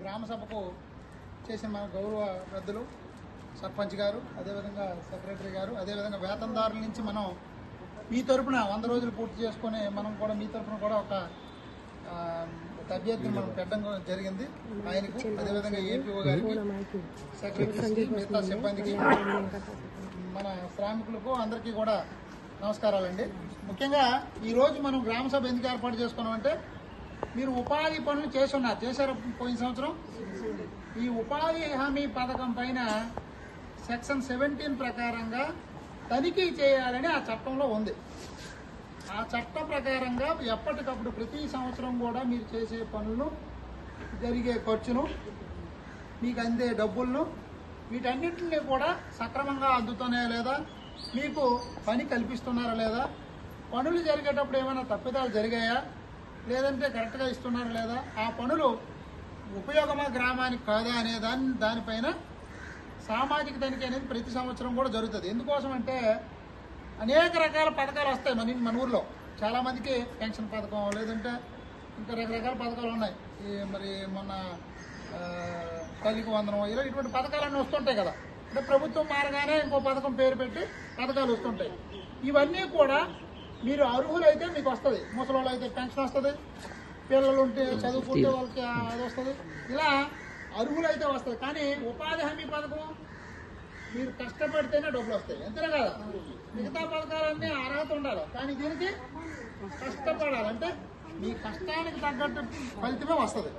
గ్రామ సభకు చేసిన మన గౌరవ పెద్దలు సర్పంచ్ గారు, అదేవిధంగా సెక్రటరీ గారు, అదేవిధంగా వేతనదారుల నుంచి మనం మీ తరఫున 100 రోజులు పూర్తి చేసుకుని మనం కూడా మీ తరఫున కూడా ఒక అభ్యర్థిని మనం పెట్టడం జరిగింది ఆయనకు, అదేవిధంగా ఏపీఓ గారికి, సెక్రటరీకి, మిగతా సిబ్బందికి, మన శ్రామికులకు అందరికీ కూడా నమస్కారాలండి. ముఖ్యంగా ఈరోజు మనం గ్రామ సభ ఎందుకు ఏర్పాటు చేసుకున్నామంటే, మీరు ఉపాధి పనులు చేశారు పోయిన సంవత్సరం. ఈ ఉపాధి హామీ పథకం పైన సెక్షన్ 17 ప్రకారంగా తనిఖీ చేయాలని ఆ చట్టంలో ఉంది. ఆ చట్టం ప్రకారంగా ఎప్పటికప్పుడు ప్రతి సంవత్సరం కూడా మీరు చేసే పనులను, జరిగే ఖర్చును, మీకు అందే డబ్బులను, వీటన్నింటినీ కూడా సక్రమంగా అందుతున్నాయా లేదా, మీకు పని కల్పిస్తున్నారా లేదా, పనులు జరిగేటప్పుడు ఏమైనా తప్పిదాలు జరిగాయా, లేదంటే కరెక్ట్గా ఇస్తున్నారా లేదా, ఆ పనులు ఉపయోగమా గ్రామానికి కాదా అనే దానిపైన సామాజిక తనిఖీ అనేది ప్రతి సంవత్సరం కూడా జరుగుతుంది. ఎందుకోసం అంటే అనేక రకాల పథకాలు వస్తాయి మన ఊర్లో. చాలామందికి పెన్షన్ పథకం, లేదంటే ఇంకా రకరకాల పథకాలు ఉన్నాయి. మరి మొన్న తల్లికి వందనం, ఇలా ఇటువంటి పథకాలన్నీ వస్తుంటాయి కదా. అంటే ప్రభుత్వం మారగానే ఇంకో పథకం పేరు పెట్టి పథకాలు వస్తుంటాయి. ఇవన్నీ కూడా మీరు అర్హులైతే మీకు వస్తుంది. ముసలి అయితే పెన్షన్ వస్తుంది, పిల్లలు ఉంటే చదువుకుంటే వాళ్ళకి అది వస్తుంది. ఇలా అర్హులైతే వస్తుంది. కానీ ఉపాధి హామీ పథకం మీరు కష్టపడితేనే డబ్బులు వస్తాయి, అంతేనా కదా. మిగతా పథకాలన్నీ అర్హత ఉండాలి, కానీ దీనికి కష్టపడాలి. అంటే మీ కష్టానికి తగ్గట్టు ఫలితమే వస్తుంది.